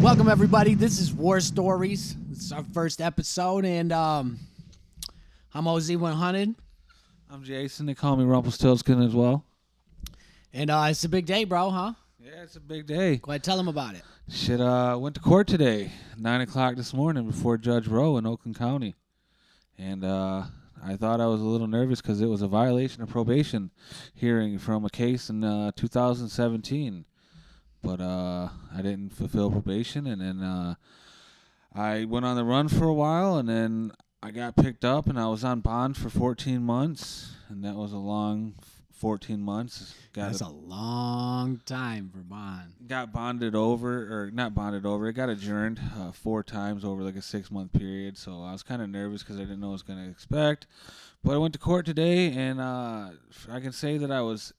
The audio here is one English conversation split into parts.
Welcome, everybody. This is War Stories. This is our first episode, and I'm OZ100. I'm Jason. They call me Rumpelstiltskin as well. And it's a big day, bro, huh? Yeah, it's a big day. Go ahead, tell them about it. Shit, went to court today, 9 o'clock this morning before Judge Rowe in Oakland County. And I thought I was a little nervous because it was a violation of probation hearing from a case in 2017. But I didn't fulfill probation, and then I went on the run for a while, and then I got picked up, and I was on bond for 14 months, and that was a long 14 months. That's a long time for bond. Got bonded over, or not bonded over, it got adjourned 4 times over like a 6-month period, so I was kind of nervous because I didn't know what I was going to expect. But I went to court today, and I can say that I was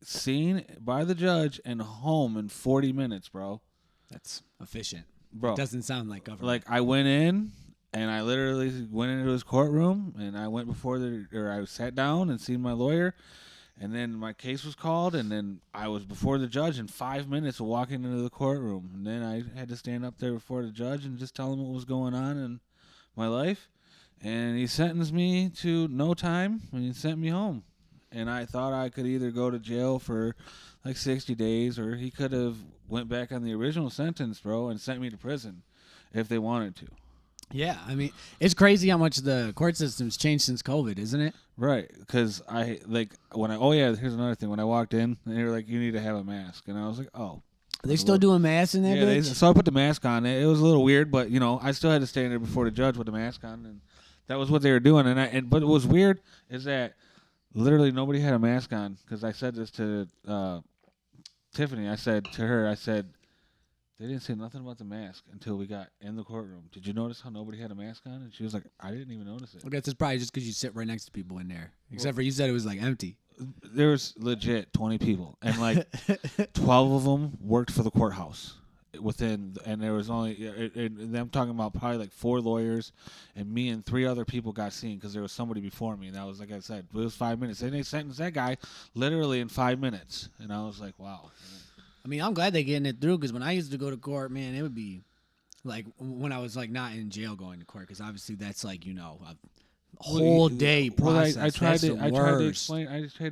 seen by the judge and home in 40 minutes, bro. That's efficient. Bro. Doesn't sound like government. Like, I went in, and I literally went into his courtroom, and I went I sat down and seen my lawyer, and then my case was called, and then I was before the judge in 5 minutes of walking into the courtroom. And then I had to stand up there before the judge and just tell him what was going on in my life. And he sentenced me to no time, and he sent me home. And I thought I could either go to jail for like 60 days, or he could have went back on the original sentence, bro, and sent me to prison if they wanted to. Yeah, I mean, it's crazy how much the court system's changed since COVID, isn't it? Right, because here's another thing. When I walked in, they were like, you need to have a mask. And I was like, oh. Are they still doing masks in there, bitch? So I put the mask on. It was a little weird, but, I still had to stand there before the judge with the mask on, and that was what they were doing. But what was weird is that literally nobody had a mask on, because I said this to Tiffany. I said to her, they didn't say nothing about the mask until we got in the courtroom. Did you notice how nobody had a mask on? And she was like, I didn't even notice it. I guess it's probably just because you sit right next to people in there. Except for you said it was like empty. There was legit 20 people, and like 12 of them worked for the courthouse. And there was only, and I'm talking about probably like 4 lawyers, and me and 3 other people got seen because there was somebody before me, and that was, like I said, it was 5 minutes. And they sentenced that guy literally in 5 minutes, and I was like, wow. I mean, I'm glad they're getting it through, because when I used to go to court, man, it would be like when I was like not in jail going to court, because obviously that's like, a whole day process. I tried to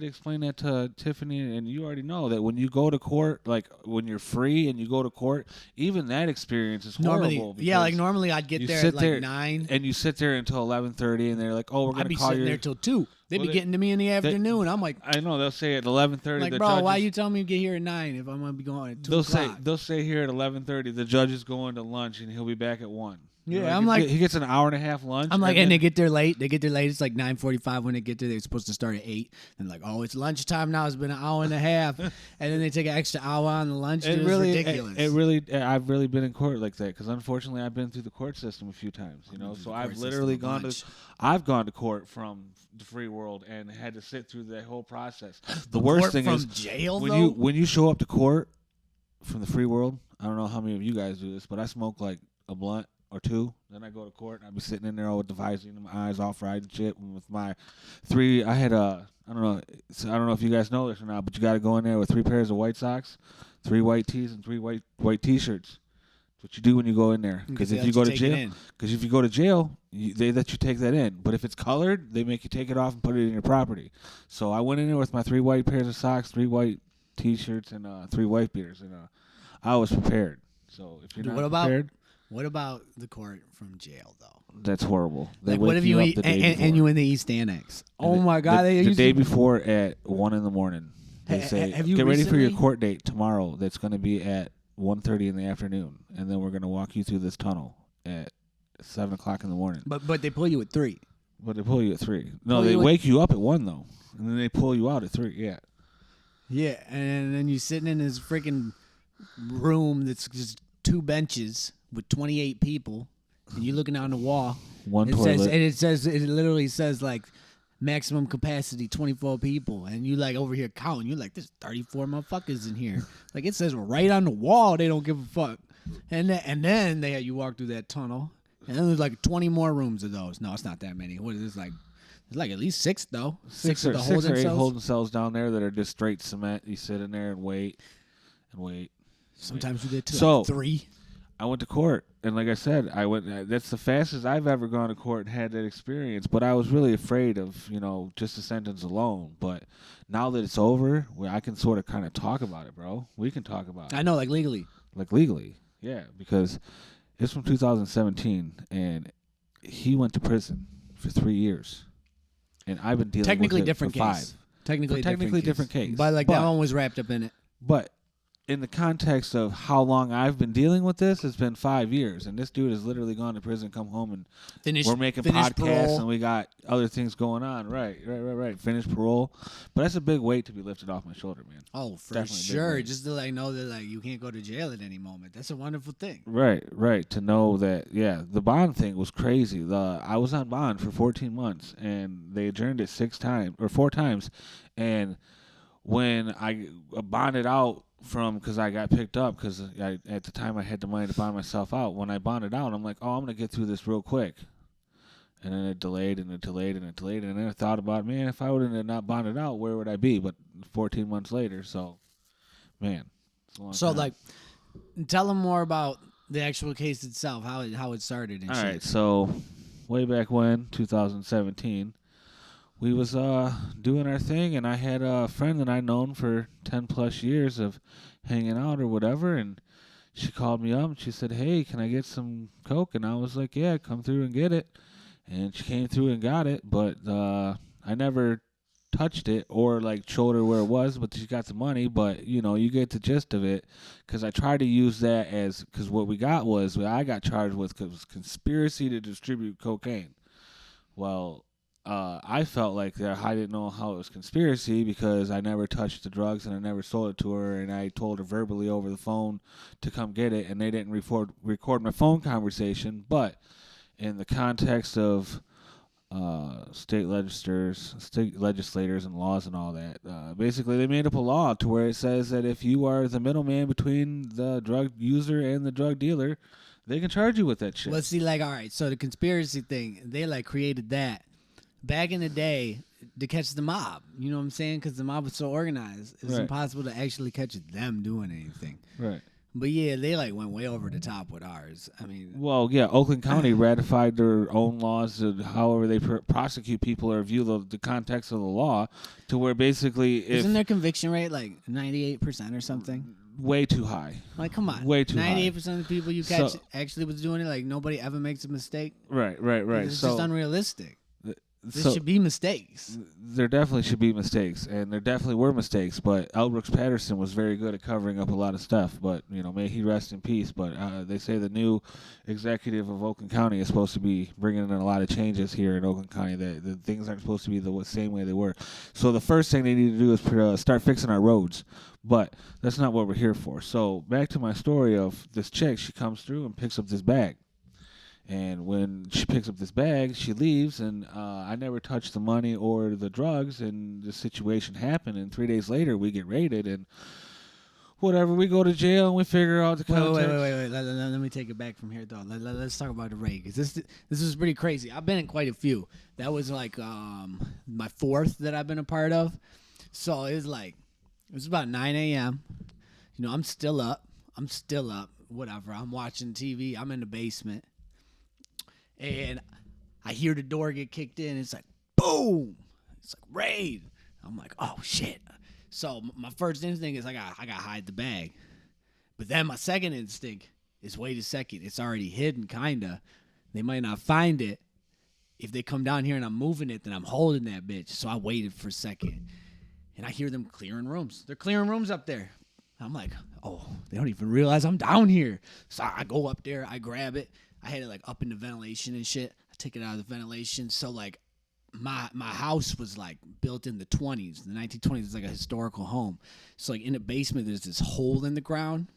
explain that to Tiffany, and you already know that when you go to court, like when you're free and you go to court, even that experience is horrible. Normally I'd get there at like 9, and you sit there until 11:30, and they're like, "Oh, we're gonna call you." I'd be sitting there till 2. They'd be getting to me in the afternoon. I'm like, I know they'll say at 11:30. Like, bro, why you telling me to get here at 9 if I'm gonna be going at 2 o'clock? They'll say here at 11:30 the judge is going to lunch and he'll be back at 1. Yeah, I'm like, he gets an hour and a half lunch. I'm like, and they get there late. It's like 9:45 when they get there. They're supposed to start at 8. And like, oh, it's lunchtime now. It's been an hour and a half, and then they take an extra hour on the lunch. It's ridiculous. I've really been in court like that, because unfortunately I've been through the court system a few times. So I've literally gone to court from the free world and had to sit through that whole process. The worst thing is jail, when you show up to court from the free world. I don't know how many of you guys do this, but I smoke like a blunt or 2, then I go to court, and I'd be sitting in there all with the visor and my eyes all fried and shit. And with my 3, I had I don't know if you guys know this or not, but you got to go in there with 3 pairs of white socks, 3 white tees, and 3 white t-shirts. That's what you do when you go in there. Because if you go to jail, they let you take that in. But if it's colored, they make you take it off and put it in your property. So I went in there with my 3 white pairs of socks, 3 white t-shirts, and 3 white beaters, and I was prepared. So if you're not prepared. What about the court from jail, though? That's horrible. Like, what if you eat and you in the East Annex? Oh my God! The day before at 1 in the morning, they say, "Get ready for your court date tomorrow. That's going to be at 1:30 in the afternoon, and then we're going to walk you through this tunnel at 7 o'clock in the morning." But they pull you at 3. But they pull you at 3. No, they wake you up at 1 though, and then they pull you out at 3. Yeah. Yeah, and then you're sitting in this freaking room that's just 2 benches with 28 people, and you're looking down the wall. One toilet. It literally says like maximum capacity 24 people, and you like over here counting. You're like, there's 34 motherfuckers in here. Like, it says right on the wall. They don't give a fuck. And then they had you walk through that tunnel, and then there's like 20 more rooms of those. No, it's not that many. What is this like? There's like at least 6 though. 6 or 8 holding cells down there that are just straight cement. You sit in there and wait and wait. Sometimes you get to 3. I went to court, and like I said, I went. That's the fastest I've ever gone to court and had that experience. But I was really afraid of, just the sentence alone. But now that it's over, I can sort of kind of talk about it, bro. We can talk about I it, know, like legally. like legally, yeah, because it's from 2017, and he went to prison for 3 years, and I've been dealing Technically with it different for case. 5. Technically Different case. But like that one was wrapped up in it. But in the context of how long I've been dealing with this, it's been 5 years, and this dude has literally gone to prison, come home, and we're making podcasts, parole. and we got other things going on. Right. Finish parole, but that's a big weight to be lifted off my shoulder, man. Oh, for Definitely a big sure. weight. Just to like know that like you can't go to jail at any moment. That's a wonderful thing. Right. To know that, yeah, the bond thing was crazy. I was on bond for 14 months, and they adjourned it 4 times, and when I bonded out because I got picked up because at the time I had the money to bond myself out. When I bonded out, I'm like, oh, I'm going to get through this real quick. And then it delayed and it delayed and it delayed. And then I thought about, man, if I would have not bonded out, where would I be? But 14 months later, so, man. It's a long So time. like, tell them more about the actual case itself, how it started and All shit. right, so way back when, 2017, we was doing our thing, and I had a friend that I'd known for 10 plus years of hanging out or whatever, and she called me up and she said, hey, can I get some coke? And I was like, yeah, come through and get it. And she came through and got it, but I never touched it or like showed her where it was, but she got the money. But you get the gist of it, because I tried to use that because what we got was I got charged with was conspiracy to distribute cocaine. Well, I felt like that I didn't know how it was conspiracy because I never touched the drugs and I never sold it to her, and I told her verbally over the phone to come get it, and they didn't record my phone conversation. But in the context of state legislators and laws and all that, basically they made up a law to where it says that if you are the middleman between the drug user and the drug dealer, they can charge you with that shit. Let's see, like, all right, so the conspiracy thing, they like created that back in the day to catch the mob. You know what I'm saying? Because the mob was so organized, it's Right. impossible to actually catch them doing anything. Right. But yeah, they like went way over the top with ours. I mean, Well, yeah, Oakland County ratified their own laws of however they prosecute people or view the context of the law, to where basically if isn't their conviction rate like 98% or something? way too high. Like, come on, Way too high. 98% of the people you catch So- actually was doing it. Like, nobody ever makes a mistake. Right. It's So just unrealistic. There so should be mistakes. there definitely should be mistakes, and there definitely were mistakes. But L. Brooks Patterson was very good at covering up a lot of stuff. But may he rest in peace. But they say the new executive of Oakland County is supposed to be bringing in a lot of changes here in Oakland County. That the things aren't supposed to be the same way they were. So the first thing they need to do is start fixing our roads. But that's not what we're here for. So back to my story of this chick. She comes through and picks up this bag. And when she picks up this bag, she leaves, and I never touched the money or the drugs, and the situation happened, and 3 days later, we get raided, and whatever, we go to jail, and we figure out the context. Wait. Let me take it back from here, though. Let's talk about the raid, because this is pretty crazy. I've been in quite a few. That was like my 4th that I've been a part of. So it was about 9 a.m. I'm still up. Whatever. I'm watching TV. I'm in the basement. And I hear the door get kicked in. It's like, boom. It's like, raid. I'm like, oh, shit. So my first instinct is I got to hide the bag. But then my second instinct is, wait a second. It's already hidden, kind of. They might not find it. If they come down here and I'm moving it, then I'm holding that bitch. So I waited for a second. And I hear them clearing rooms. They're clearing rooms up there. I'm like, oh, they don't even realize I'm down here. So I go up there. I grab it. I had it like up in the ventilation and shit. I take it out of the ventilation. So like my house was like built in the 20s. The 1920s is like a historical home. So like in the basement, there's this hole in the ground.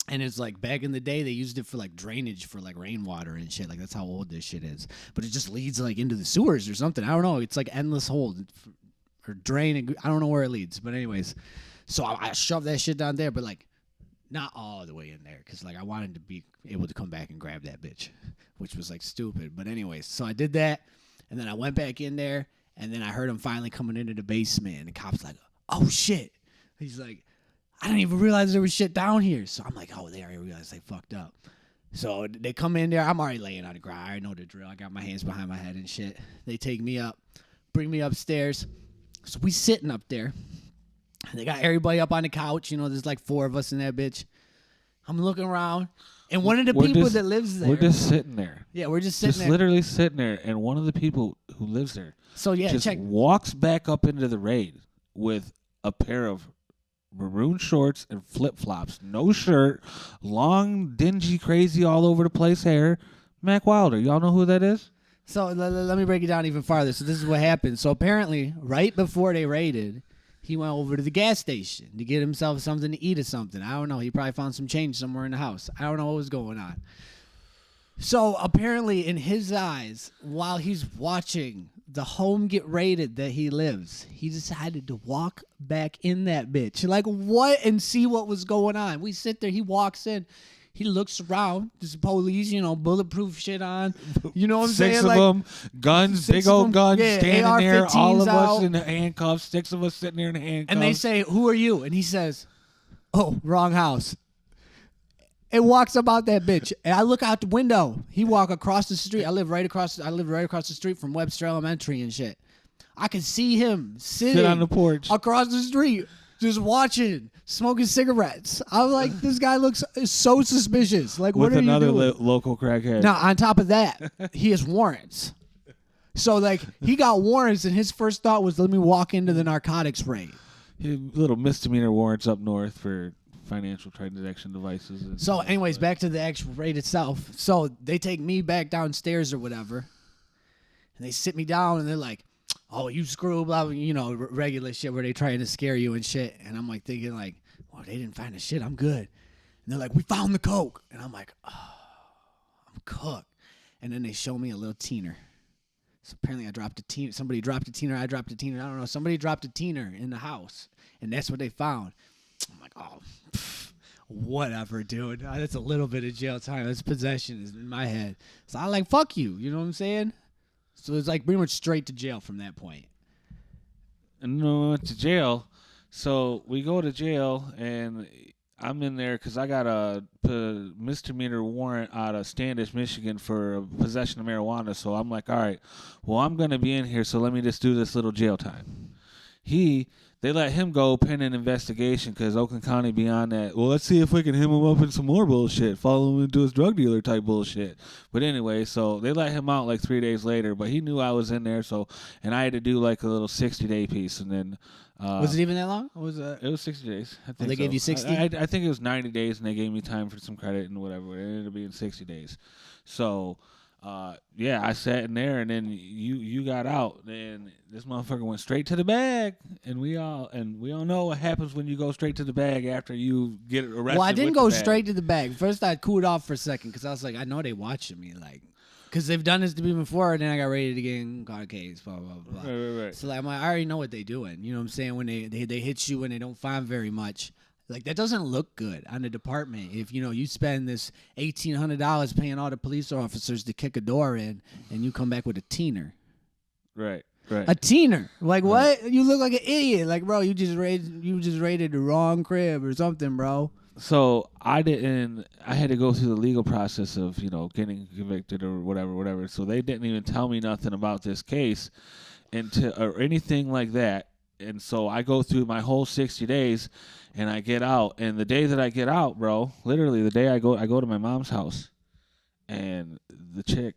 And it's like back in the day, they used it for like drainage for like rainwater and shit. Like that's how old this shit is. But it just leads like into the sewers or something. I don't know. It's like endless hole or drain. I don't know where it leads. But anyways, so I shoved that shit down there. But like, not all the way in there, because like I wanted to be able to come back and grab that bitch, which was like stupid. But anyways, so I did that, and then I went back in there, and then I heard him finally coming into the basement, and the cop's like, oh shit. He's like, I didn't even realize there was shit down here. So I'm like, oh, they already realized they fucked up. So they come in there. I'm already laying on the ground. I already know the drill. I got my hands behind my head and shit. They take me up, bring me upstairs. So we sitting up there. They got everybody up on the couch. You know, there's like 4 of us in that bitch. I'm looking around. And one of the people that lives there. We're just sitting there. Yeah, we're just sitting there. Literally sitting there. And one of the people who lives there So, yeah, just check. walks back up into the raid with a pair of maroon shorts and flip-flops, no shirt, long, dingy, crazy, all over the place hair. Mac Wilder. Y'all know who that is? So let me break it down even farther. So this is what happened. So apparently, right before they raided, he went over to the gas station to get himself something to eat or something. I don't know. He probably found some change somewhere in the house. I don't know what was going on. So apparently, in his eyes, while he's watching the home get raided that he lives, he decided to walk back in that bitch. Like, what? And see what was going on. We sit there. He walks in. He looks around. There's police, you know, bulletproof shit on. You know what I'm saying? 6 of them, guns, big old guns, yeah, standing there. All of out. us in the handcuffs. 6 of us sitting there in the handcuffs. And they say, "Who are you?" And he says, "Oh, wrong house." And walks up out that bitch. And I look out the window. He walk across the street. I live right across the street from Webster Elementary and shit. I can see him sitting Sit on the porch across the street, just watching, smoking cigarettes. I'm like, this guy looks so suspicious. Like, what with are you another doing? local crackhead. Now, on top of that, he has warrants. So, like, he got warrants, and his first thought was, let me walk into the narcotics raid. Little misdemeanor warrants up north for financial transaction devices. So, anyways, back to the actual raid itself. So, they take me back downstairs or whatever, and they sit me down, and they're like, oh, you screw, blah, blah, you know, regular shit where they trying to scare you and shit. And I'm like thinking like, well, they didn't find the shit. I'm good. And they're like, we found the coke. And I'm like, oh, I'm cooked. And then they show me a little teener. So apparently I dropped a teener. Somebody dropped a teener. I dropped a teener. I don't know. Somebody dropped a teener in the house. And that's what they found. I'm like, oh, whatever, dude. That's a little bit of jail time. That's possession is in my head. So I like, fuck you. You know what I'm saying? So it's like pretty much straight to jail from that point. And we went to jail. So we go to jail, and I'm in there because I got a misdemeanor warrant out of Standish, Michigan for possession of marijuana. So I'm like, all right, well, I'm going to be in here, so let me just do this little jail time. They let him go pending investigation because Oakland County beyond that. Well, let's see if we can hem him up in some more bullshit, follow him into his drug dealer type bullshit. But anyway, so they let him out like 3 days later, but he knew I was in there, and I had to do like a little 60-day piece, and then was it even that long? Or was it was 60 days. I think they gave you 60? I think it was 90 days, and they gave me time for some credit and whatever. It ended up being 60 days. So. Yeah, I sat in there, and then you got out, and this motherfucker went straight to the bag, and we all know what happens when you go straight to the bag after you get arrested. Well, I didn't go straight to the bag. First, I cooled off for a second because I was like, I know they watching me, like, because they've done this to me before, and then I got raided again, caught a case, blah blah blah. Right. So like, I already know what they doing. You know what I'm saying? When they hit you and they don't find very much. Like, that doesn't look good on the department. If, you know, you spend this $1,800 paying all the police officers to kick a door in, and you come back with a teener. Right. A teener. Like, right. What? You look like an idiot. Like, bro, you just raided the wrong crib or something, bro. So I had to go through the legal process of, you know, getting convicted or whatever. So they didn't even tell me nothing about this case or anything like that. And so I go through my whole 60 days, and I get out. And the day that I get out, bro, literally the day I go to my mom's house, and the chick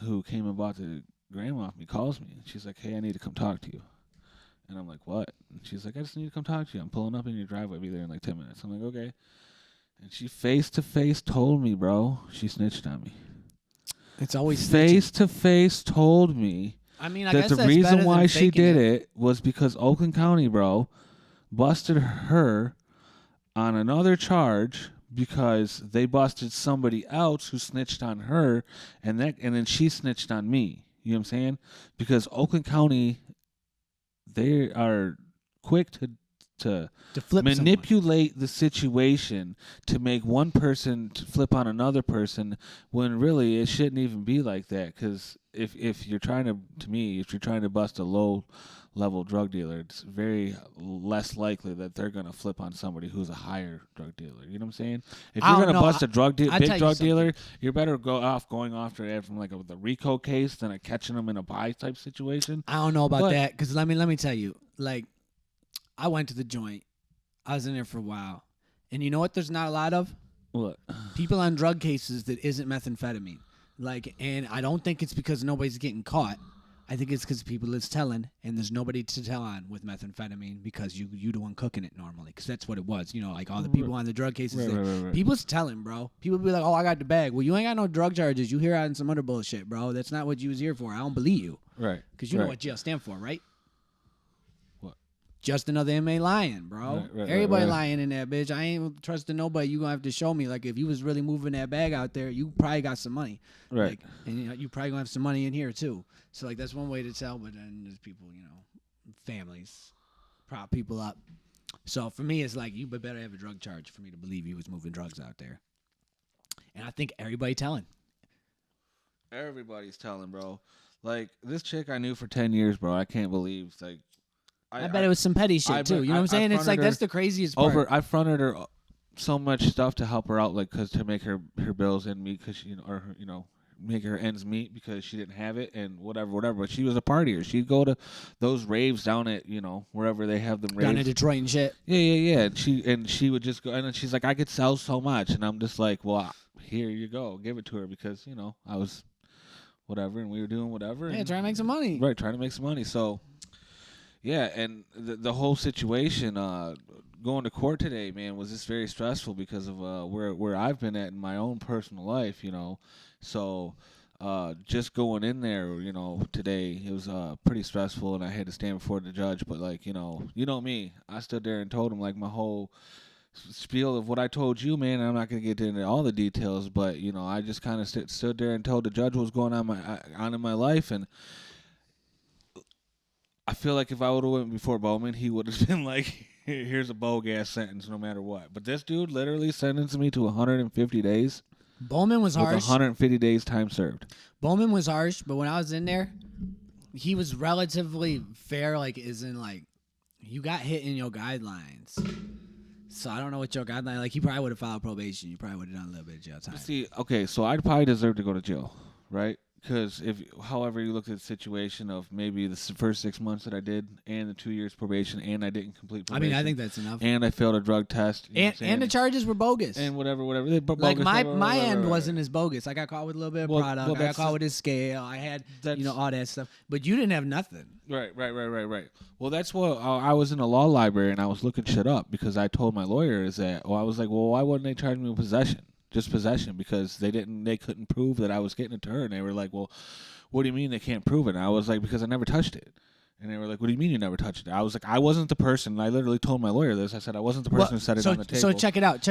who came and bought the grandma off me calls me. And she's like, hey, I need to come talk to you. And I'm like, what? And she's like, I just need to come talk to you. I'm pulling up in your driveway. I'll be there in like 10 minutes. I'm like, okay. And she face-to-face told me, bro, she snitched on me. It's always face-to-face told me. I mean, I that guess the that's reason why she did it was because Oakland County, bro, busted her on another charge because they busted somebody else who snitched on her, and then she snitched on me. You know what I'm saying? Because Oakland County, they are quick to flip manipulate the situation to make one person to flip on another person when really it shouldn't even be like that. Because if you're trying to bust a low level drug dealer, it's very less likely that they're gonna flip on somebody who's a higher drug dealer. You know what I'm saying? If I you're don't gonna know. bust a I big tell you drug something. dealer, you're better going after it from like the RICO case than a catching them in a buy type situation. I don't know about But- that because let me tell you. Like, I went to the joint. I was in there for a while, and you know what? There's not a lot of What? people on drug cases that isn't methamphetamine. Like, and I don't think it's because nobody's getting caught. I think it's because people is telling, and there's nobody to tell on with methamphetamine because you the one cooking it normally. Because that's what it was. You know, like all the people on the drug cases. Right. People's telling, bro. People be like, "Oh, I got the bag." Well, you ain't got no drug charges. You here on some other bullshit, bro. That's not what you was here for. I don't believe you. Right. Because you know what jail stand for, right? What? Just another inmate lying, bro. Right, Everybody right. lying in that bitch. I ain't trusting nobody. You gonna have to show me. Like, if you was really moving that bag out there, you probably got some money. Right. Like, and you probably gonna have some money in here too. So like that's one way to tell. But then there's people, families, prop people up. So for me, it's like you better have a drug charge for me to believe you was moving drugs out there. And I think everybody telling. Everybody's telling, bro. Like this chick I knew for 10 years, bro. I can't believe like I bet it was some petty shit too. You know what I'm saying? It's like that's the craziest part. I fronted her so much stuff to help her out, like to make her bills end meet, because make her ends meet because she didn't have it and whatever. But she was a partier. She'd go to those raves down at wherever they have them raves Down in Detroit and shit. Yeah. And she would just go, and then she's like, I could sell so much, and I'm just like, well, here you go, give it to her because I was whatever, and we were doing whatever. Yeah, and, trying to make some money. Right, trying to make some money. So. Yeah, and the whole situation going to court today, man, was just very stressful because of where I've been at in my own personal life, So just going in there, today, it was pretty stressful, and I had to stand before the judge. But like, you know me, I stood there and told him like my whole spiel of what I told you, man. I'm not gonna get into all the details, but I just kind of stood there and told the judge what was going on in my life, and I feel like if I would have went before Bowman, he would have been like, here's a bogus sentence no matter what. But this dude literally sentenced me to 150 days. Bowman was harsh. With 150 days time served. Bowman was harsh, but when I was in there, he was relatively fair, like, as in, like, you got hit in your guidelines. So I don't know what your guideline, like, he probably would have filed probation. You probably would have done a little bit of jail time. See, okay, so I'd probably deserve to go to jail, right? Because however you look at the situation of maybe the first 6 months that I did and the 2 years probation and I didn't complete probation. I think that's enough. And I failed a drug test. And the charges were bogus. And whatever. Like my end wasn't as bogus. I got caught with a little bit of product. I got caught with his scale. I had all that stuff. But you didn't have nothing. Right. Well, that's what I was in a law library and I was looking shit up because I told my lawyer I was like, well, why wouldn't they charge me with possession? Just possession, because they couldn't prove that I was getting it to her, and they were like, well, what do you mean they can't prove it? And I was like, because I never touched it. And they were like, what do you mean you never touched it? I was like, I wasn't the person. And I literally told my lawyer this. I said I wasn't the person who set it on the table. So check it out.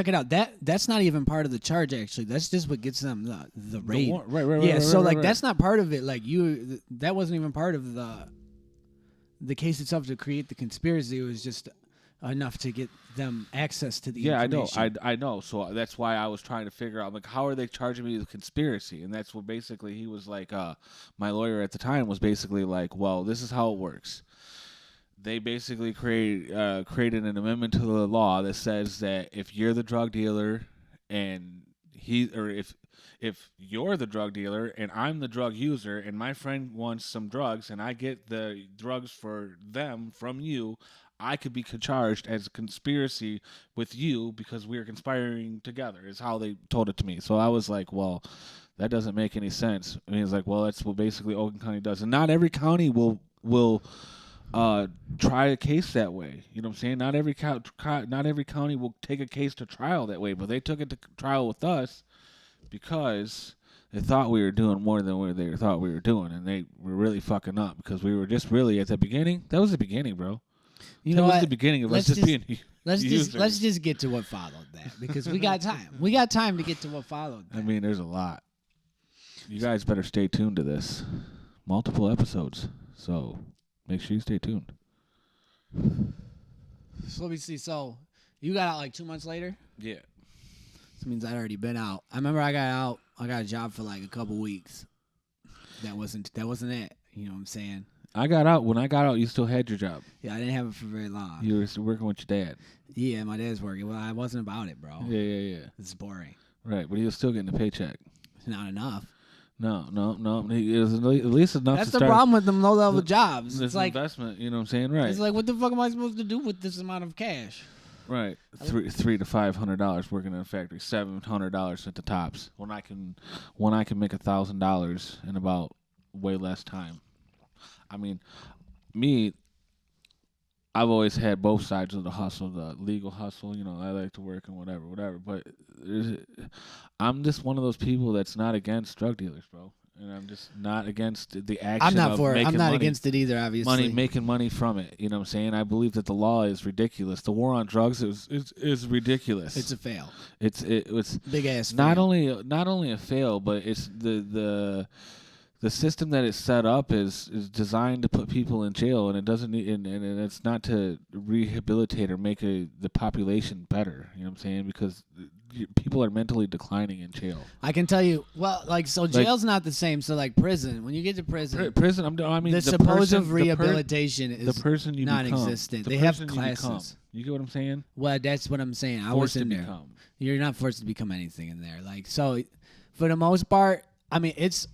That's not even part of the charge, actually. That's just what gets them the raid. Right. Yeah, so like that's not part of it. Like that wasn't even part of the case itself to create the conspiracy. It was just enough to get them access to the information. I know. So that's why I was trying to figure out, like, how are they charging me with conspiracy? And that's what basically he was like, my lawyer at the time was basically like, well, this is how it works. They basically created an amendment to the law that says that if you're the drug dealer and if you're the drug dealer and I'm the drug user and my friend wants some drugs and I get the drugs for them from you, I could be charged as a conspiracy with you because we're conspiring together, is how they told it to me. So I was like, well, that doesn't make any sense. And he's like, well, that's what basically Oakland County does. And not every county will try a case that way. You know what I'm saying? Not every county will take a case to trial that way, but they took it to trial with us because they thought we were doing more than they thought we were doing, and they were really fucking up because we were just really at the beginning. That was the beginning, bro. That was the beginning of us just being users. Let's just get to what followed that, because we got time. We got time to get to what followed that. I mean, there's a lot. You guys better stay tuned to this. Multiple episodes. So make sure you stay tuned. So let me see. So you got out like 2 months later? Yeah. That means I'd already been out. I remember I got out. I got a job for like a couple weeks. That wasn't it. You know what I'm saying? I got out. When I got out, you still had your job. Yeah, I didn't have it for very long. You were still working with your dad. Yeah, my dad's working. Well, I wasn't about it, bro. Yeah. It's boring. Right, but he was still getting a paycheck. Not enough. No. It was at least enough. That's to the start problem with them low-level jobs. This It's like investment. You know what I'm saying? Right. It's like, what the fuck am I supposed to do with this amount of cash? Right, $300 to $500 working in a factory, $700 at the tops. When I can make $1,000 in about way less time. I mean, I've always had both sides of the hustle, the legal hustle. You know, I like to work and whatever. But I'm just one of those people that's not against drug dealers, bro. And I'm just not against the action. I'm not of for it. making I'm not money, against it either. Obviously, making money from it. You know what I'm saying? I believe that the law is ridiculous. The war on drugs is ridiculous. It's a fail. It was Big ass. not fail. only a fail, but it's the system that is set up is designed to put people in jail, and it doesn't need, and it's not to rehabilitate or make the population better. You know what I'm saying? Because people are mentally declining in jail. I can tell you. Well, jail's not the same. So like prison, when you get to prison, the supposed rehabilitation is the person you non-existent. Become, they have classes. You get what I'm saying? Well, that's what I'm saying. I was in there. You're not forced to become anything in there. Like, so for the most part, I mean, it's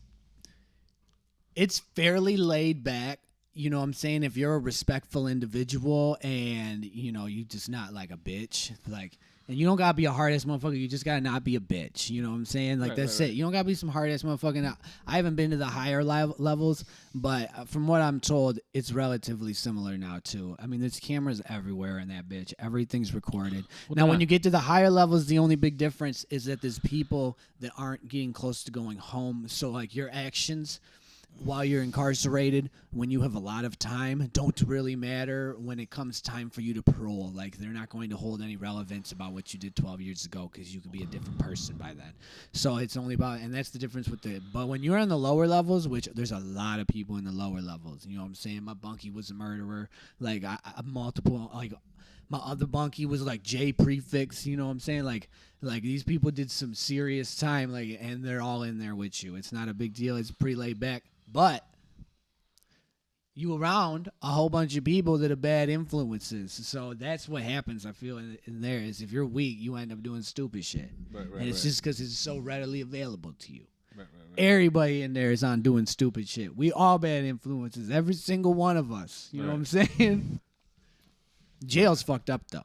fairly laid back. You know what I'm saying? If you're a respectful individual and, you know, you just not like a bitch, like, and you don't gotta be a hard ass motherfucker. You just gotta not be a bitch. You know what I'm saying? Like, that's it. You don't gotta be some hard ass motherfucker. I haven't been to the higher levels, but from what I'm told, it's relatively similar now too. I mean, there's cameras everywhere in that bitch. Everything's recorded. Now, when you get to the higher levels, the only big difference is that there's people that aren't getting close to going home. So, like, your actions while you're incarcerated, when you have a lot of time, don't really matter when it comes time for you to parole. Like, they're not going to hold any relevance about what you did 12 years ago because you could be a different person by then. So it's only about, and that's the difference with but when you're in the lower levels, which there's a lot of people in the lower levels, you know what I'm saying? My bunkie was a murderer. Like, multiple, like, my other bunkie was like J prefix, you know what I'm saying? Like these people did some serious time, like, and they're all in there with you. It's not a big deal. It's pretty laid back. But you around a whole bunch of people that are bad influences. So that's what happens, I feel, in there is if you're weak, you end up doing stupid shit. And it's just because it's so readily available to you. Everybody in there is on doing stupid shit. We all bad influences. Every single one of us. You know what I'm saying? Jail's fucked up, though.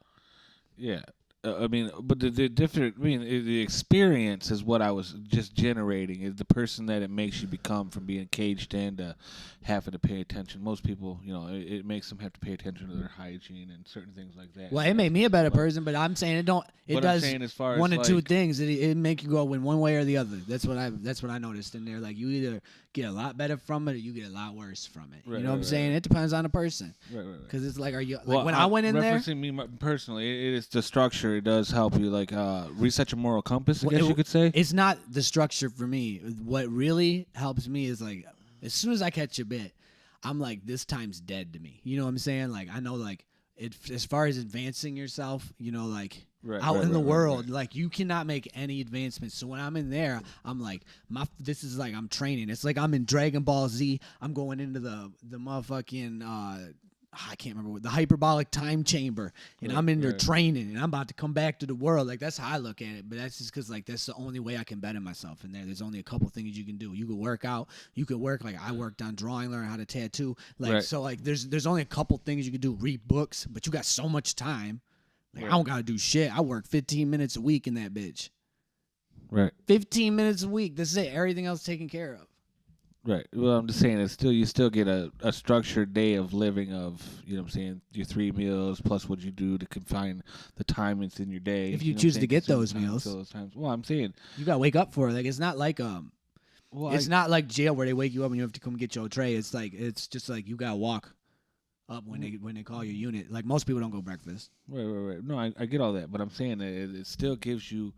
Yeah. I mean, but the different. I mean, the experience is what I was just generating. Is the person that it makes you become from being caged in to having to pay attention. Most people, you know, it makes them have to pay attention to their hygiene and certain things like that. Well, it made me a better person, but I'm saying it don't. It does as far one as or two things. It make you go in one way or the other. That's what I noticed in there. Like, you either get a lot better from it or you get a lot worse from it. You know what I'm saying? It depends on the person. Right. Because it's like, when I went in there, referencing me personally, it is the structure. It does help you, like, reset your moral compass, I guess you could say. It's not the structure for me. What really helps me is, like, as soon as I catch a bit, I'm like, this time's dead to me. You know what I'm saying? Like, I know, like, as far as advancing yourself, you know, like, out in the world, like, you cannot make any advancements. So when I'm in there, I'm like, this is like I'm training. It's like I'm in Dragon Ball Z. I'm going into the motherfucking I can't remember what, the hyperbolic time chamber, and I'm in there training, and I'm about to come back to the world. Like, that's how I look at it. But that's just because, like, that's the only way I can better myself in there. There's only a couple things you can do. You can work out. You could work, like, I worked on drawing, learn how to tattoo. Like, so, like, there's only a couple things you can do. Read books, but you got so much time. Like, I don't got to do shit. I work 15 minutes a week in that bitch. Right. 15 minutes a week. That's it. Everything else taken care of. Right. Well, I'm just saying, you still get a structured day of living of, you know what I'm saying, your 3 meals plus what you do to confine the time it's in your day. If you choose to get those meals. Those times. Well, I'm saying, you got to wake up for it. Like, it's not like it's not like jail where they wake you up and you have to come get your tray. It's like, it's just like you got to walk up when they call your unit. Like, most people don't go breakfast. Right. No, I get all that, but I'm saying that it still gives you,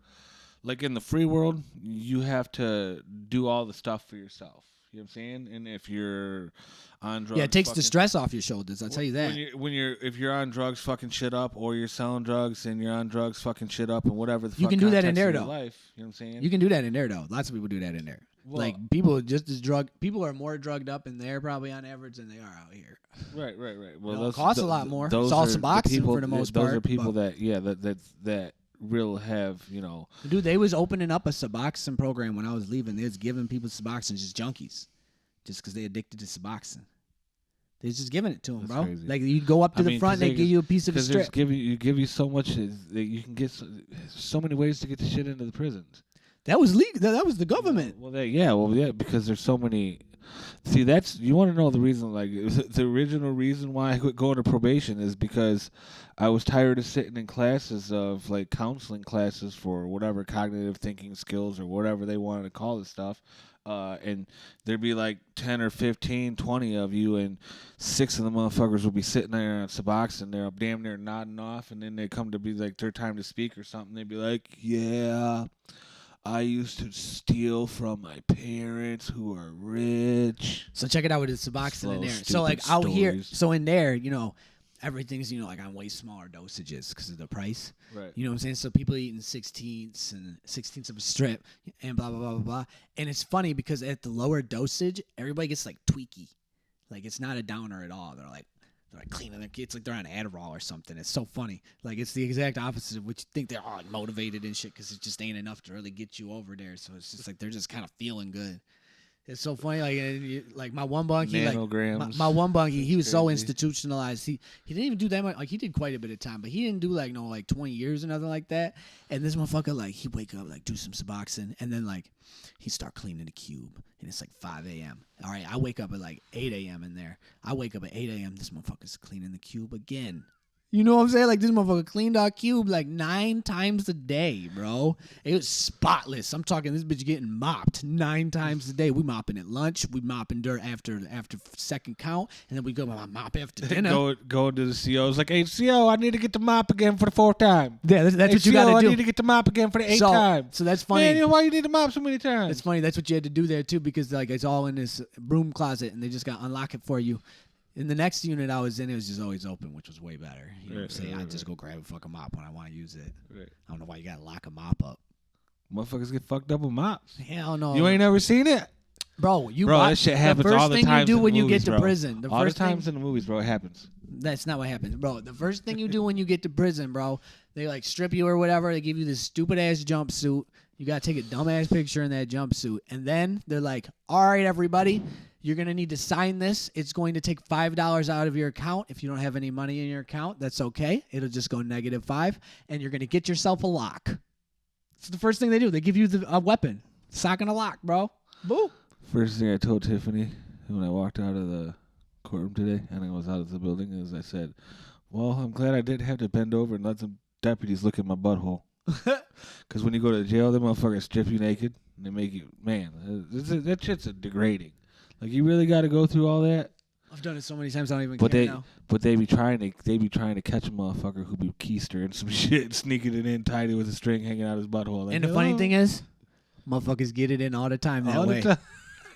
like, in the free world, you have to do all the stuff for yourself. You know what I'm saying? And if you're on drugs, it takes the stress off your shoulders. I'll tell you that. If you're on drugs, fucking shit up, or you're selling drugs and you're on drugs, fucking shit up, and whatever the you can do that in there though. Life, you know what I'm saying? You can do that in there though. Lots of people do that in there. Well, like people are just as drug. People are more drugged up in there probably on average than they are out here. right. Well, It costs a lot more. Those It's all are the Suboxone people, for the most those part. are people but- that real have Dude, they was opening up a Suboxone program when I was leaving. They was giving people Suboxone, just junkies, just because they addicted to Suboxone. They was just giving it to them, That's bro. crazy. Like you go up to the front, they give you a piece of a because strip. give you so much that you can get so many ways to get the shit into the prisons. That was legal. That was the government. Well, because there's so many. See, you want to know the reason? Like the original reason why I quit going to probation is because I was tired of sitting in classes of like counseling classes for whatever cognitive thinking skills or whatever they wanted to call this stuff. And there'd be like 10 or 15, 20 of you, and 6 of the motherfuckers would be sitting there on Suboxone, they're damn near nodding off, and then they come to be like their time to speak or something. They'd be like, yeah, I used to steal from my parents who are rich. So check it out with the Suboxone in there. Stupid So like out here, stories. so in there, everything's like on way smaller dosages because of the price. Right. You know what I'm saying? So people eating 16ths of a strip and blah blah blah blah blah. And it's funny because at the lower dosage, everybody gets like tweaky. Like it's not a downer at all. They're like cleaning their kids, like they're on Adderall or something. It's so funny. Like it's the exact opposite of what you think. They're all motivated and shit because it just ain't enough to really get you over there. So it's just like they're just kind of feeling good. It's so funny. Like my one bunkie, Nanograms. my one bunkie, he was so Crazy. institutionalized. He didn't even do that much. Like he did quite a bit of time, but he didn't do like 20 years or nothing like that. And this motherfucker, like he wake up, like do some Suboxone, and then like he start cleaning the cube, and it's like 5 a.m. All right, I wake up at like 8 a.m. in there. I wake up at 8 a.m. This motherfucker's cleaning the cube again. You know what I'm saying? Like this motherfucker cleaned our cube like 9 times a day, bro. It was spotless. I'm talking this bitch getting mopped 9 times a day. We mopping at lunch. We mopping dirt after second count, and then we go mop after dinner. Go to the CO. It's like, hey, CO, I need to get the mop again for the 4th time. Yeah, that's Hey, what you CO, got to I do. need to get the mop again for the 8th time. So that's funny. Man, why you need to mop so many times? It's funny. That's what you had to do there too, because like it's all in this broom closet, and they just got to unlock it for you. In the next unit I was in, it was just always open, which was way better. You know what I'm saying? I just go grab a fucking mop when I want to use it. Right. I don't know why you got to lock a mop up. Motherfuckers get fucked up with mops. Hell no. You ain't never seen it? Bro, That shit happens all the first thing time. you do when you get to prison. The all the first thing, times in the movies, bro, it happens. that's not what happens, bro. The first thing you do when you get to prison, bro, they like strip you or whatever. They give you this stupid ass jumpsuit. You gotta take a dumbass picture in that jumpsuit, and then they're like, "All right, everybody, you're gonna need to sign this. It's going to take $5 out of your account. If you don't have any money in your account, that's okay. It'll just go -5, and you're gonna get yourself a lock." It's the first thing they do. They give you a weapon, sock and a lock, bro. Boo. First thing I told Tiffany when I walked out of the courtroom today and I was out of the building is I said, well, I'm glad I didn't have to bend over and let some deputies look at my butthole. Because when you go to jail, them motherfuckers strip you naked and they make you, man, that shit's degrading. Like, you really got to go through all that? I've done it so many times I don't even But care now. they be trying to catch a motherfucker who be keystering some shit, sneaking it in tight with a string hanging out his butthole. Like, And the funny thing is, motherfuckers get it in all the time that all way. the time.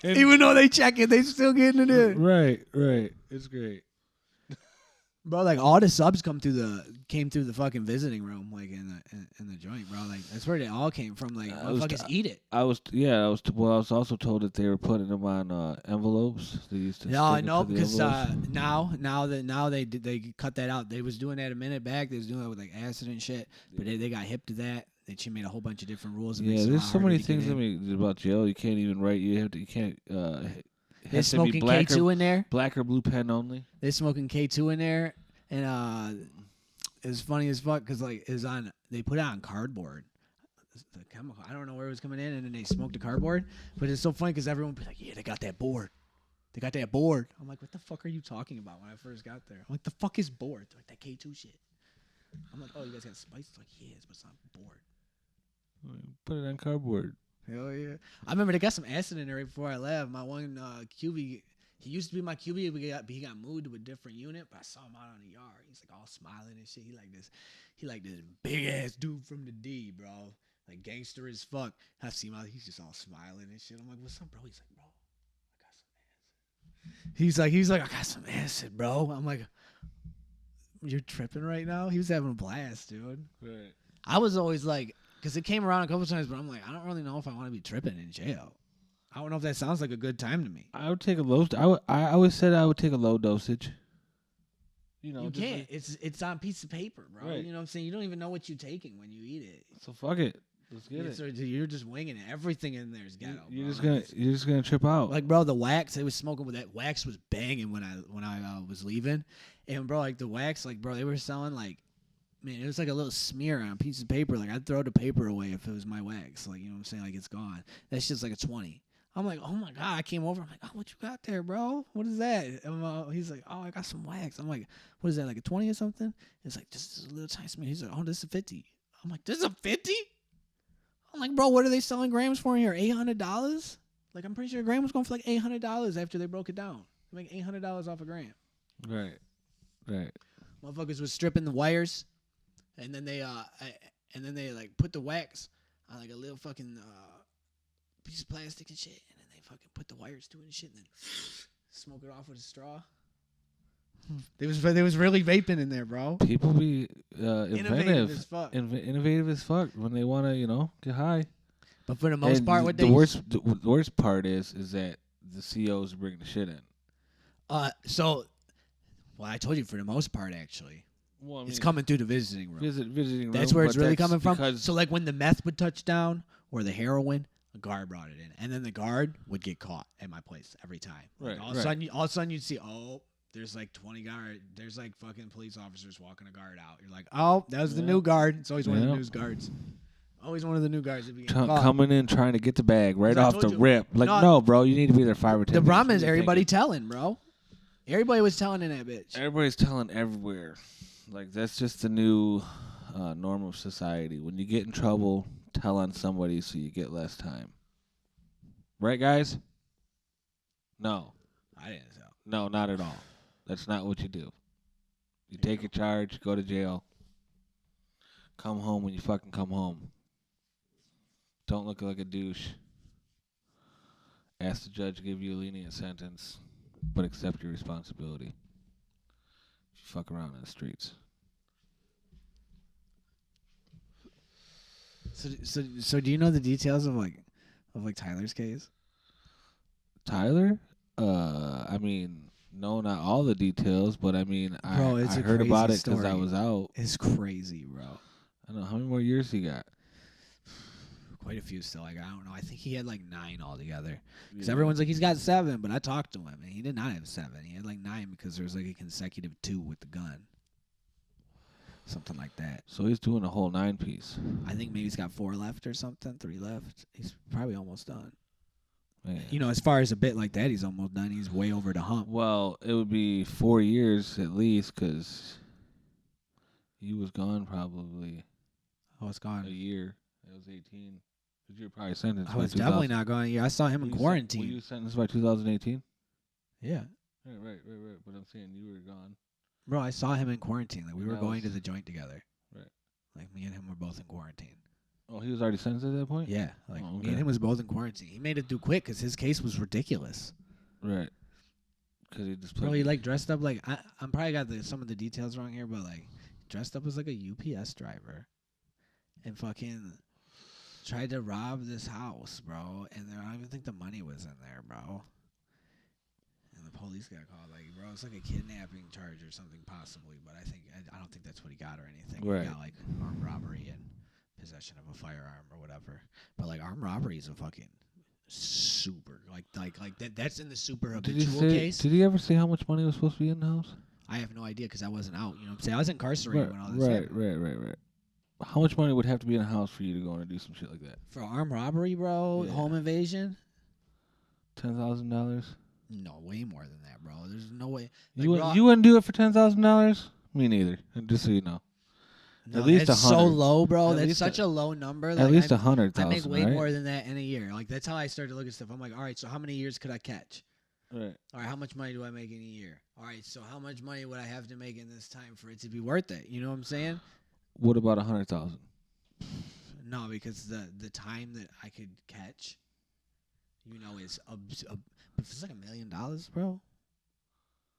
Even though they check it, they still getting it in. Right. It's great. Bro, like all the subs came through the fucking visiting room, like in the joint, bro. Like that's where they all came from. Like motherfuckers eat it. I was also told that they were putting them on envelopes. They used to. No, stick no, it to the because envelopes. now they cut that out. They was doing that a minute back. They was doing that with like acid and shit, but they got hip to that. She made a whole bunch of different rules. Yeah, there's so many things about jail. You can't even write. You can't. They're smoking K2 in there. Black or blue pen only. They're smoking K2 in there, and it's funny as fuck because like they put it on cardboard. The chemical, I don't know where it was coming in, and then they smoked the cardboard. But it's so funny because everyone be like, "Yeah, they got that board. They got that board." I'm like, "What the fuck are you talking about?" When I first got there, I'm like, "The fuck is board?" They're like, "That K2 shit." I'm like, "Oh, you guys got spice?" It's like, "Yeah, but it's not board." Put it on cardboard. Hell yeah! I remember they got some acid in there right before I left. My one QB, he used to be my QB, but he got moved to a different unit. But I saw him out on the yard. He's like all smiling and shit. He like this big ass dude from the D, bro. Like gangster as fuck. I see him out. He's just all smiling and shit. I'm like, "What's up, bro?" He's like, "Bro, I got some acid." He's like, "I got some acid, bro." I'm like, "You're tripping right now?" He was having a blast, dude. Right. I was always like. Because it came around a couple times, but I'm like, I don't really know if I want to be tripping in jail. I don't know if that sounds like a good time to me. I would take a low. I always said I would take a low dosage. You know, You just can't. like- It's on a piece of paper, bro. Right. You know what I'm saying? You don't even know what you're taking when you eat it. so fuck it. Let's get it. You're just winging it. Everything in there is ghetto. You're bro. just Like, gonna it's- you're just gonna trip out. Like, bro, the wax. They was smoking with that wax was banging when I was leaving, and bro, like the wax, like bro, they were selling like, man, it was like a little smear on a piece of paper. Like I'd throw the paper away if it was my wax. Like you know what I'm saying? Like it's gone. That's just like a 20. I'm like, oh my god! I came over. I'm like, oh, what you got there, bro? What is that? He's like, oh, I got some wax. I'm like, what is that? Like a 20 or something? It's like just a little tiny smear. He's like, oh, this is a 50. I'm like, this is a 50? I'm like, bro, what are they selling grams for in here? $800? Like, I'm pretty sure a gram was going for like $800 after they broke it down. They make $800 off a gram. Right. Motherfuckers was stripping the wires, and then they like put the wax on like a little fucking piece of plastic and shit, and then they fucking put the wires to it and shit, and then smoke it off with a straw. They was really vaping in there, bro. People be Innovative inventive, as fuck. innovative as fuck when they want to get high. But for the most And part, what the they worst part is that the COs bring the shit in. I told you for the most part, actually, Well, I it's coming through the visiting room. visiting. That's room, where it's but really that's coming from. because- So like when the meth would touch down or the heroin, a guard brought it in, and then the guard would get caught at my place every time. Like, Right, all of a sudden, you'd see, oh, there's like 20 guard. There's like fucking police officers walking a guard out. You're like, oh, that was the Yeah. new guard. It's always one of the Yeah. news guards. Always one of the new guards that be getting caught. coming in trying to get the bag right 'Cause I off told the you- rip. Like, No. no, bro, you need to be there 5 or 10 The minutes. problem What is are you everybody thinking? telling, bro. Everybody was telling in that bitch. Everybody's telling everywhere. Like, that's just the new norm of society. When you get in trouble, tell on somebody so you get less time. Right, guys? No. I didn't tell. No, not at all. That's not what you do. You take a charge, go to jail. Come home when you fucking come home. Don't look like a douche. Ask the judge to give you a lenient sentence, but accept your responsibility. If you fuck around in the streets. So do you know the details of Tyler's case? Tyler? I mean, no, not all the details, but I mean, Bro, it's I a heard about crazy it because I story. was out. It's crazy, bro. I don't know how many more years he got. Quite a few still. Like I don't know. I think he had like 9 altogether. Because Yeah. everyone's like he's got 7, but I talked to him and he did not have 7. He had like 9 because there was like a consecutive 2 with the gun, something like that. So he's doing a whole 9-piece. I think maybe he's got 4 left or something, 3 left. He's probably almost done. Man. You know, as far as a bit like that, he's almost done. He's way over the hump. Well, it would be 4 years at least because he was gone probably Oh, it's a gone. year. It was 18. Because you were probably sentenced I by was definitely 2000. not going. Yeah, I saw him in Were you quarantine. Were you sentenced by 2018? Yeah. Right. But I'm saying you were gone. Bro, I saw him in quarantine. Like we were That going to was- the joint together. Right. Like me and him were both in quarantine. Oh, he was already sentenced at that point? Yeah, like Oh, me okay. and him was both in quarantine. He made it through quick because his case was ridiculous. Right. Because he just Bro, he like dressed up like I'm probably got some of the details wrong here, but like dressed up as like a UPS driver, and fucking tried to rob this house, bro. And I don't even think the money was in there, bro. And the police got called. Like, bro, it's like a kidnapping charge or something possibly, but I don't think that's what he got or anything. Right. He got like armed robbery and possession of a firearm or whatever. But like armed robbery is a fucking super like that's in the super habitual case. Did he ever say how much money was supposed to be in the house? I have no idea because I wasn't out. You know what I'm saying? I was incarcerated when all this happened. Right. How much money would have to be in a house for you to go and do some shit like that? For armed robbery, bro, Yeah. home invasion. $10,000. No, way more than that, bro. There's no way. You Like, bro, you wouldn't do it for $10,000? Me neither. Just so you know. no, at least that's 100. so low, bro. At That's least such a low number. At Like, least I 100,000. make way right? more than that in a year. Like that's how I started to look at stuff. I'm like, all right, so how many years could I catch? Right. All right, how much money do I make in a year? All right, so how much money would I have to make in this time for it to be worth it? You know what I'm saying? What about 100,000? No, because the time that I could catch, you know, is if it's like $1 million, bro.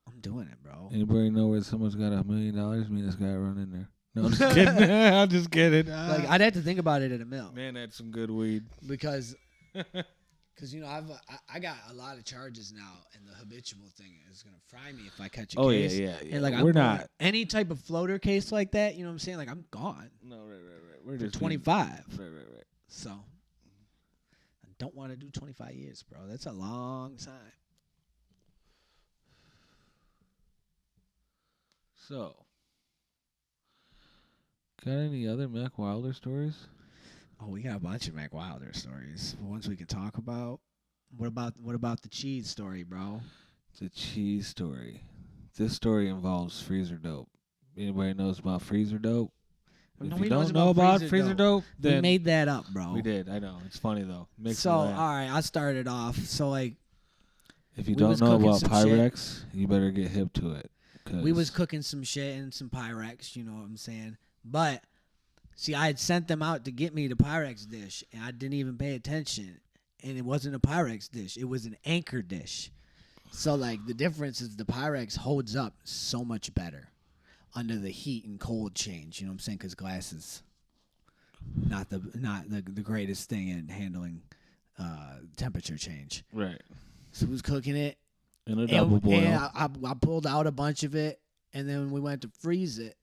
I'm doing it, bro. Anybody know where someone's got $1 million? Me and this guy run in there. No, I'm just kidding. I'm just kidding. Like I'd have to think about it at $1 million Man, that's some good weed. because Because I got a lot of charges now, and the habitual thing is gonna fry me if I catch a Oh case. yeah. And like we're not any type of floater case like that. You know what I'm saying? Like I'm gone. No, right. We're For just 25. Right. So I don't want to do 25 years, bro. That's a long time. So, got any other Mac Wilder stories? Oh, we got a bunch of Mac Wilder stories. Ones we could talk about. What about the cheese story, bro? The cheese story. This story involves freezer dope. Anybody knows about freezer dope? If you don't know about freezer dope, then we made that up, bro. we did. I know. It's funny though. Makes So me all laugh. right, I started off. So like If you we don't was know cooking about some shit. Pyrex, you better get hip to it. we was cooking some shit and some Pyrex, you know what I'm saying? But see, I had sent them out to get me the Pyrex dish, and I didn't even pay attention. And it wasn't a Pyrex dish; it was an Anchor dish. So like the difference is the Pyrex holds up so much better under the heat and cold change. You know what I'm saying? Because glass is not the greatest thing in handling temperature change. right So we was cooking it. in a double boil. And I pulled out a bunch of it, and then we went to freeze it,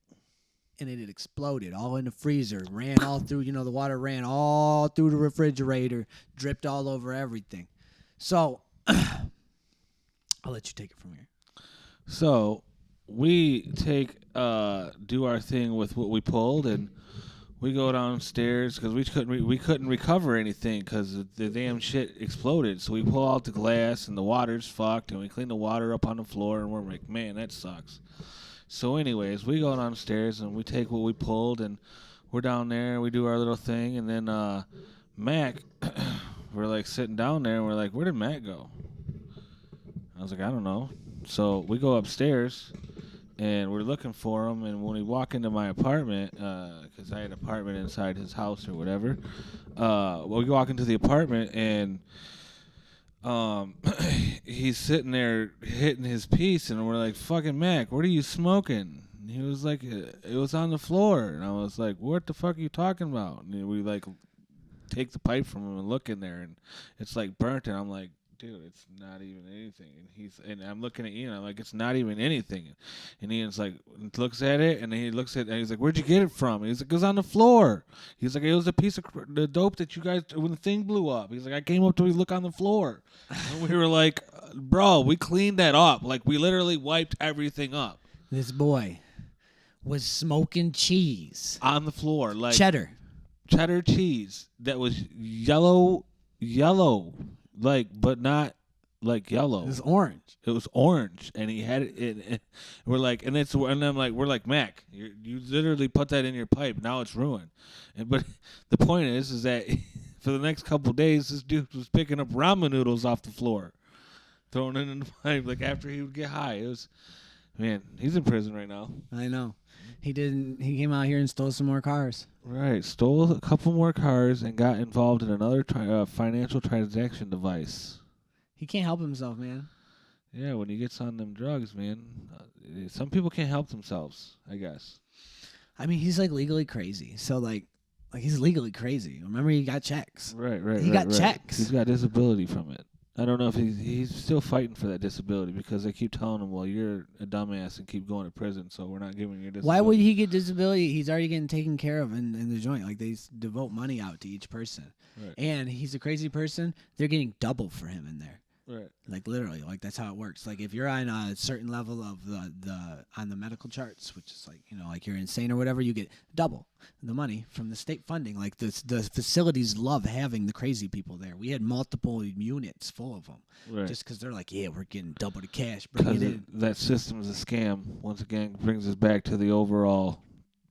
and it had exploded all in the freezer. Ran all through, the water ran all through the refrigerator, dripped all over everything. So I'll let you take it from here. So we do our thing with what we pulled, and we go downstairs because we couldn't recover anything because the damn shit exploded. So we pull out the glass, and the water's fucked, and we clean the water up on the floor, and we're like, man, that sucks. So anyways, we go downstairs and we take what we pulled, and we're down there, we do our little thing, and then Mac, we're like sitting down there, and we're like, where did Mac go? I was like, I don't know. So we go upstairs, and we're looking for him, and when we walk into my apartment, because I had an apartment inside his house or whatever, we walk into the apartment, and he's sitting there hitting his piece, and we're like, fucking Mac, what are you smoking? And he was like, it was on the floor. And I was like, what the fuck are you talking about? And we like take the pipe from him and look in there, and it's like burnt, and I'm like, dude, it's not even anything. And I'm looking at Ian, I'm like, it's not even anything. And Ian's like, looks at it, and he looks at it, and he's like, where'd you get it from? And he's like, it was on the floor. He's like, it was a piece of the dope that you guys, when the thing blew up. He's like, I came up to look on the floor. And we were like, bro, we cleaned that up. Like, we literally wiped everything up. This boy was smoking cheese. On the floor. Like Cheddar cheese that was yellow, like, but not like yellow. It was orange. It was orange, and he had it. And we're like, and I'm like, we're like, Mac, you literally put that in your pipe. Now it's ruined. But the point is that for the next couple of days, this dude was picking up ramen noodles off the floor, throwing it in the pipe. Like after he would get high, it was, man, he's in prison right now. I know. He came out here and stole some more cars. Right, stole a couple more cars and got involved in another financial transaction device. He can't help himself, man. Yeah, when he gets on them drugs, man, some people can't help themselves, I guess. I mean, he's like legally crazy. So like he's legally crazy. Remember, he got checks. Right. He got checks. He's got disability from it. I don't know if he's still fighting for that disability because they keep telling him, well, you're a dumbass and keep going to prison, so we're not giving you disability. Why would he get disability? He's already getting taken care of in the joint. Like, they devote money out to each person. Right. And he's a crazy person. They're getting double for him in there. Right. Like, literally. Like, that's how it works. Like, if you're on a certain level of on the medical charts, which is like, like you're insane or whatever, you get double the money from the state funding. Like, the facilities love having the crazy people there. We had multiple units full of them. Right. Just because they're like, yeah, we're getting double the cash. Because that system is a scam. Once again, brings us back to the overall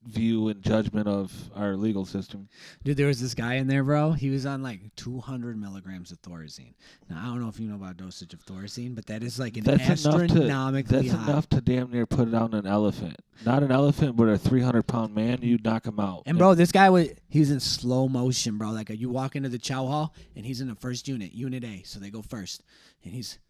view and judgment of our legal system. Dude, there was this guy in there, bro. He was on like 200 milligrams of Thorazine. Now, I don't know if you know about dosage of Thorazine, but that is like astronomically high. That's enough to damn near put it on an elephant. Not an elephant, but a 300-pound man. You'd knock him out. And bro, this guy he was in slow motion, bro. Like you walk into the chow hall, and he's in the first unit, Unit A, so they go first, and he's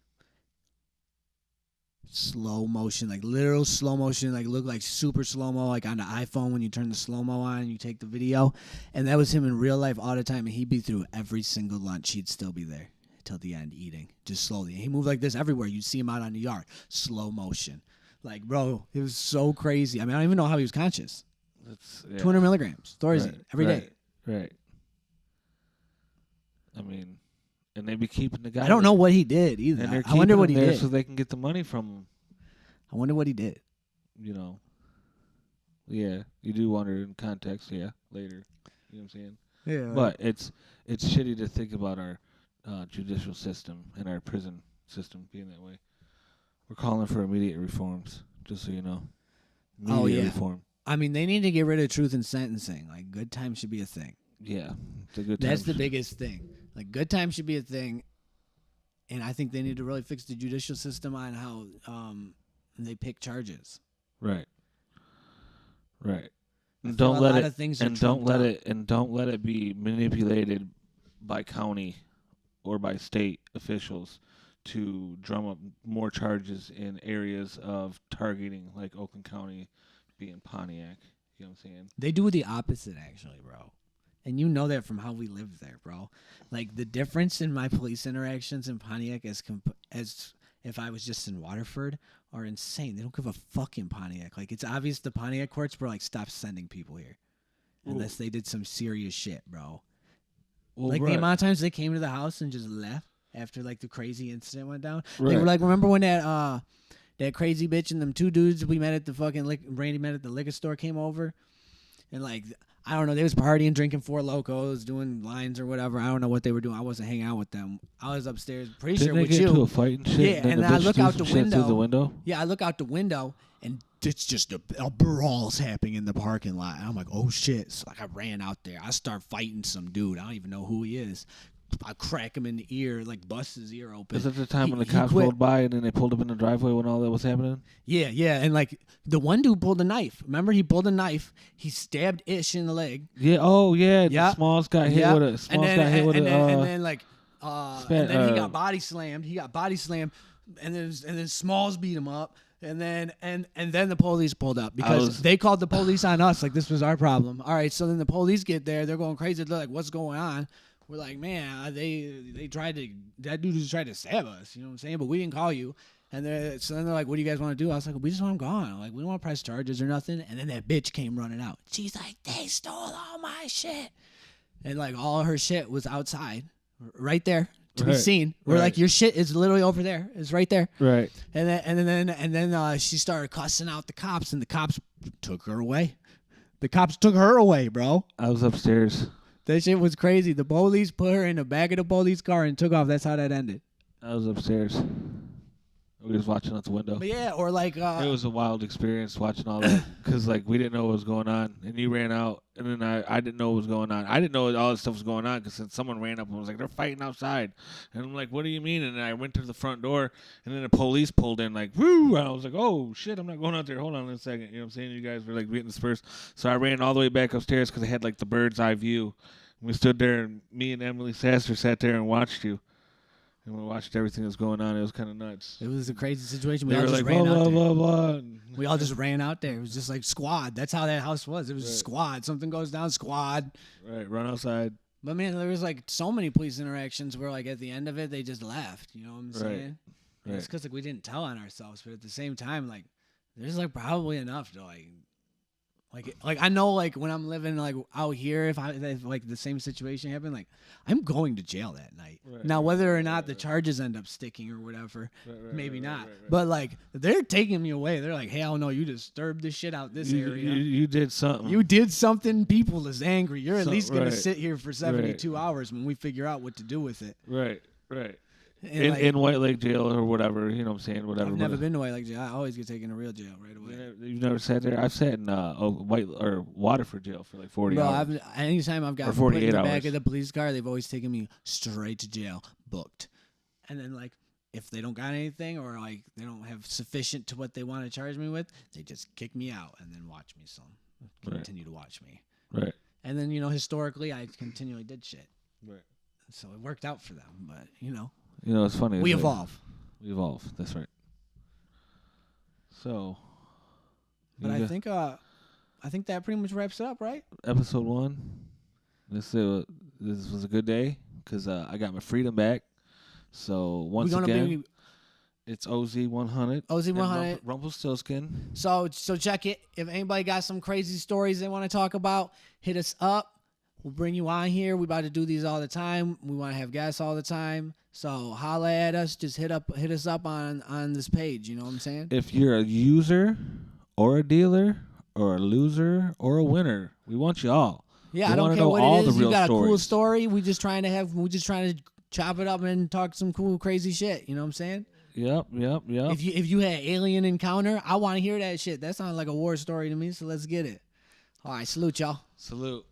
slow motion, like literal slow motion, like look like super slow mo, like on the iPhone when you turn the slow mo on and you take the video. And that was him in real life all the time. And he'd be through every single lunch. He'd still be there till the end eating, just slowly. He moved like this everywhere. You'd see him out on the yard, slow motion. Like, bro, it was so crazy. I mean, I don't even know how he was conscious. That's 200 milligrams, Thorazine, every day. Right. I mean, and they be keeping the guy. I don't know what he did either. And they're I wonder what he there did. so they can get the money from him. I wonder what he did. You know. Yeah, you do wonder in context. Yeah, later. You know what I'm saying? Yeah. But it's shitty to think about our judicial system and our prison system being that way. We're calling for immediate reforms, just so you know. Immediate reform. I mean, they need to get rid of truth in sentencing. Like, good time should be a thing. Yeah, it's a good That's time. the biggest thing. Like, good time should be a thing, and I think they need to really fix the judicial system on how they pick charges. Right. I And feel don't a let lot it of things and are don't let trumped it and don't let it be manipulated by county or by state officials to drum up more charges in areas of targeting, like Oakland County being Pontiac. You know what I'm saying? They do the opposite, actually, bro. And you know that from how we lived there, bro. Like, the difference in my police interactions in Pontiac as if I was just in Waterford are insane. They don't give a fuck in Pontiac. Like, it's obvious the Pontiac courts were like, stop sending people here. Unless they did some serious shit, bro. Well, Like, the amount of times they came to the house and just left after, like, the crazy incident went down. They Right. were like, remember when that crazy bitch and them two dudes we met at the fucking Randy met at the liquor store came over? And, like, I don't know, they was partying, drinking Four Locos, doing lines or whatever. I don't know what they were doing. I wasn't hanging out with them. I was upstairs, pretty Didn't sure they with get you. into a fight and shit? Yeah, then and the I bitch look do out some the shit window. through the window. Yeah, I look out the window, and it's just a brawl's happening in the parking lot. And I'm like, oh, shit. So, like, I ran out there. I start fighting some dude. I don't even know who he is. I crack him in the ear, like, bust his ear open. Is it the time when the He cops quit. rolled by and then they pulled up in the driveway when all that was happening? Yeah, and, like, the one dude pulled a knife. Remember, he pulled a knife. He stabbed Ish in the leg. Yeah. Oh, yeah. Yeah. The Smalls got hit with a. Smalls got hit with a. and then like, and then he got uh, body slammed. And then Smalls beat him up. And then the police pulled up because they called the police on us like this was our problem. All right, so then the police get there. They're going crazy. They're like, "What's going on?" We're like, "Man, that dude just tried to stab us." You know what I'm saying? But we didn't call you. And so then they're like, "What do you guys want to do?" I was like, "We just want him gone. Like, we don't want to press charges or nothing." And then that bitch came running out. She's like, "They stole all my shit," and like all her shit was outside, right there to be Right. seen. We're Right. like, "Your shit is literally over there. It's right there." Right. And then she started cussing out the cops, and the cops took her away. The cops took her away, bro. I was upstairs. That shit was crazy. The police put her in the back of the police car and took off. That's how that ended. I was upstairs. We was watching out the window. But yeah, or like It was a wild experience watching all that because like we didn't know what was going on, and you ran out, and then I didn't know what was going on. I didn't know all this stuff was going on because someone ran up and was like, "They're fighting outside," and I'm like, "What do you mean?" And then I went to the front door, and then the police pulled in like, "Woo!" And I was like, "Oh shit, I'm not going out there. Hold on a second." You know what I'm saying? You guys were like beating dispersed, so I ran all the way back upstairs because I had like the bird's eye view. And we stood there, and me and Emily Sasser sat there and watched you. And we watched everything that was going on. It was kind of nuts. it was a crazy situation. We They all were just like, ran blah, out blah, there. blah, blah. We all just ran out there. It was just like squad. That's how that house was. It was a Right. squad. Something goes down, squad. Right, run outside. But man, there was like so many police interactions where like at the end of it, they just left. You know what I'm saying? Right. It's because like we didn't tell on ourselves, but at the same time, like there's like probably enough to like I know like when I'm living like out here, if like the same situation happened, like I'm going to jail that night. Right, Now right, whether or right, not right, the right. charges end up sticking or whatever, Right, maybe right, not. right, right. But like they're taking me away. They're like, hell no, you disturbed the shit out this You, area. you did something. You did something. People is angry. You're at So- least gonna right, sit here for 72 hours when we figure out what to do with it. Right, right. And, In, like, in White Lake Jail or whatever, you know what I'm saying? Whatever. I've never but- been to White Lake Jail. I always get taken to real jail right away. You've never sat there? I've sat in White or Waterford jail for like 40 Bro, hours. anytime I've Or got put in 48 the back hours. of the police car, they've always taken me straight to jail, booked. And then like if they don't got anything or like they don't have sufficient to what they want to charge me with, they just kick me out and then watch me some. Right. Continue to watch me. Right. And then, historically I continually did shit. Right. So it worked out for them. But, You know, it's funny. we it's like- evolve. We evolve. That's right. So. But I think that pretty much wraps it up, right? Episode 1. This was a good day because I got my freedom back. So We're once gonna again, be it's OZ100. OZ100. Rumpelstiltskin. So check it. If anybody got some crazy stories they want to talk about, hit us up. We'll bring you on here. We about to do these all the time. We want to have guests all the time. So holla at us. Just hit us up on this page. You know what I'm saying? If you're a user or a dealer or a loser or a winner, we want you all. Yeah, we I don't wanna care know what all it is. the You real got a cool stories. story. We just trying to chop it up and talk some cool, crazy shit. You know what I'm saying? Yep. If you had alien encounter, I want to hear that shit. That sounds like a war story to me. So let's get it. All right, salute y'all. Salute.